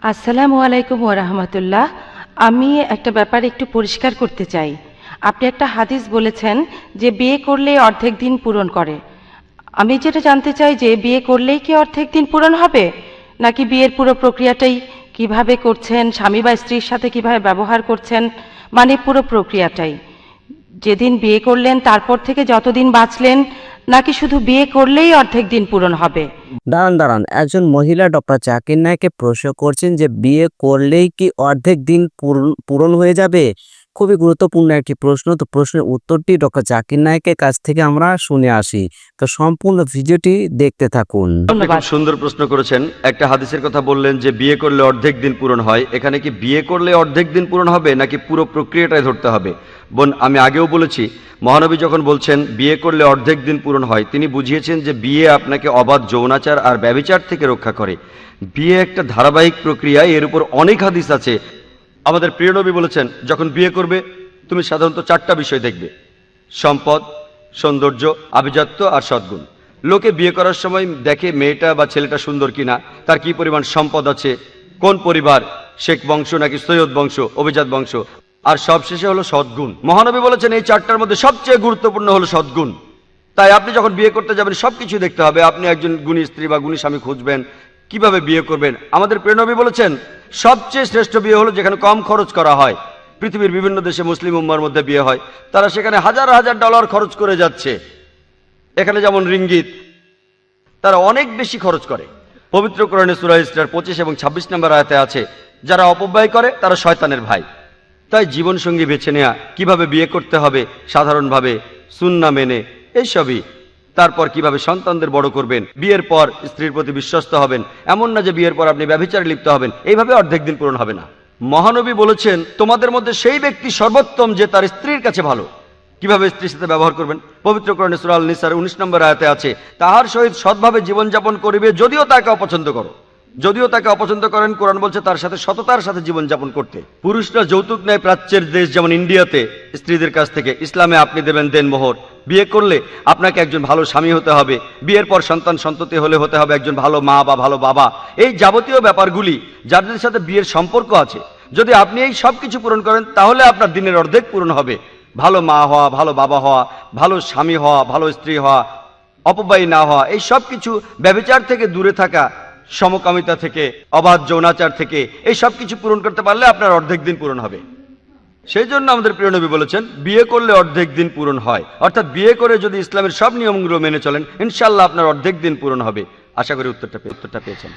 আসসালামু আলাইকুম ওয়া রাহমাতুল্লাহ। আমি একটা ব্যাপার একটু পরিষ্কার করতে চাই। আপনি একটা হাদিস বলেছেন যে বিয়ে করলে অর্ধেক দিন পূরণ করে। আমি যেটা জানতে চাই যে বিয়ে করলেই কি অর্ধেক দিন পূরণ হবে, নাকি বিয়ের পুরো প্রক্রিয়াটাই কিভাবে করছেন, স্বামী বা স্ত্রীর সাথে কিভাবে ব্যবহার করছেন, মানে পুরো প্রক্রিয়াটাই, যেদিন বিয়ে করলেন তারপর থেকে যতদিন বাঁচলেন, নাকি শুধু বিয়ে করলেই অর্ধেক দিন পূরণ হবে? দাঁড়ান দাঁড়ান, একজন মহিলা ডক্টর জাকির নায়েককে প্রশ্ন করছেন যে বিয়ে করলেই কি অর্ধেক দিন পূরণ হয়ে যাবে। খুবই গুরুত্বপূর্ণ একটি প্রশ্ন। তো প্রশ্নের উত্তরটি ডক্টর জাকির নায়েকের কাছ থেকে আমরা শুনে আসি। তো সম্পূর্ণ ভিডিওটি দেখতে থাকুন। আপনি খুব সুন্দর প্রশ্ন করেছেন। একটা হাদিসের কথা বললেন যে বিয়ে করলে অর্ধেক দিন পূরণ হয়। এখানে কি বিয়ে করলে অর্ধেক দিন পূরণ হবে নাকি পুরো প্রক্রিয়াটাই ধরতে হবে? বোন, আমি আগেও বলেছি, মহানবী যখন বলছেন বিয়ে করলে অর্ধেক দিন পূরণ হয়, তিনি বুঝিয়েছেন যে বিয়ে আপনাকে অবাধ যৌনাচার আর ব্যভিচার থেকে রক্ষা করে। বিয়ে একটা ধারাবাহিক প্রক্রিয়া, এর উপর অনেক হাদিস আছে। আমাদের প্রিয় নবী বলেছেন, যখন বিয়ে করবে তুমি সাধারণত চারটা বিষয় দেখবে: সম্পদ, সৌন্দর্য, আভিজাত্য আর সদ্গুণ। লোকে বিয়ে করার সময় দেখে মেয়েটা বা ছেলেটা সুন্দর কিনা, তার কি পরিমাণ সম্পদ আছে, কোন পরিবার, শেখ বংশ নাকি সৈয়দ বংশ, অভিজাত বংশ, আর সবশেষে হলো সদ্গুণ। মহানবী বলেছেন এই চারটার মধ্যে সবচেয়ে গুরুত্বপূর্ণ হলো সদ্গুণ। তাই আপনি যখন বিয়ে করতে যাবেন সবকিছু দেখতে হবে। আপনি একজন গুণী স্ত্রী বা গুণী স্বামী খুঁজবেন, কিভাবে বিয়ে করবেন। আমাদের প্রিয় নবী বলেছেন সবচেয়ে শ্রেষ্ঠ বিয়ে হলো যেখানে কম খরচ করা হয়। পৃথিবীর বিভিন্ন দেশে মুসলিম উম্মার মধ্যে বিয়ে হয়, তারা সেখানে হাজার হাজার ডলার খরচ করে যাচ্ছে। এখানে যেমন রিঙ্গিত, তারা অনেক বেশি খরচ করে। পবিত্র কোরআনে সূরা ইসরার 25 এবং 26 নম্বর আয়াতে আছে, যারা অপব্যয় করে তারা শয়তানের ভাই। তাই জীবনসঙ্গী বেছে নেওয়া, কিভাবে বিয়ে করতে হবে সাধারণভাবে, সুন্নাহ মেনে, এইসবই। তারপর কিভাবে সন্তানদের বড় করবেন, বিয়ের পর স্ত্রীর প্রতি বিশ্বস্ত হবেন, এমন না যে বিয়ের পর আপনি ব্যভিচারে লিপ্ত হবেন, এইভাবে অর্ধেক দিন পূরণ হবে না। মহানবী বলেছেন তোমাদের মধ্যে সেই ব্যক্তি সর্বোত্তম যে তার স্ত্রীর কাছে ভালো। কিভাবে স্ত্রীর সাথে ব্যবহার করবেন, পবিত্র কোরআনে সূরা আল নিসার 19 নম্বর আয়াতে আছে, তাহার সহিত সৎভাবে জীবনযাপন করিবে যদিও তাকে অপছন্দ করো। যদিও তাকে অপছন্দ করেন, কোরআন বলছে তার সাথে সততার সাথে জীবনযাপন করতে। পুরুষরা যৌতুক নেয় প্রাচ্যের দেশ যেমন ইন্ডিয়াতে স্ত্রীদের কাছ থেকে, ইসলামে আপনি দেবেন দেনমোহর। বিয়ে করলে আপনাকে একজন ভালো স্বামী হতে হবে, বিয়ের পর সন্তান সন্ততি হলে হতে হবে একজন ভালো মা বা ভালো বাবা। এই যাবতীয় ব্যাপারগুলি যাদের সাথে বিয়ের সম্পর্ক আছে, যদি আপনি এই সব কিছু পূরণ করেন তাহলে আপনার দিনের অর্ধেক পূরণ হবে। ভালো মা হওয়া, ভালো বাবা হওয়া, ভালো স্বামী হওয়া, ভালো স্ত্রী হওয়া, অপব্যয়ী না হওয়া, এই সব কিছু, ব্যভিচার থেকে দূরে থাকা, সমকামিতা থেকে, অবাধ যৌনাচার থেকে, এই সব কিছু পূরণ করতে পারলে আপনার অর্ধেক দিন পূরণ হবে। সেই জন্য আমাদের প্রিয় নবী বলেছেন বিয়ে করলে অর্ধেক দিন পূরণ হয়। অর্থাৎ বিয়ে করে যদি ইসলামের সব নিয়মগুলো মেনে চলেন, ইনশাআল্লাহ আপনার অর্ধেক দিন পূরণ হবে। আশা করি উত্তরটা পেয়েছেন।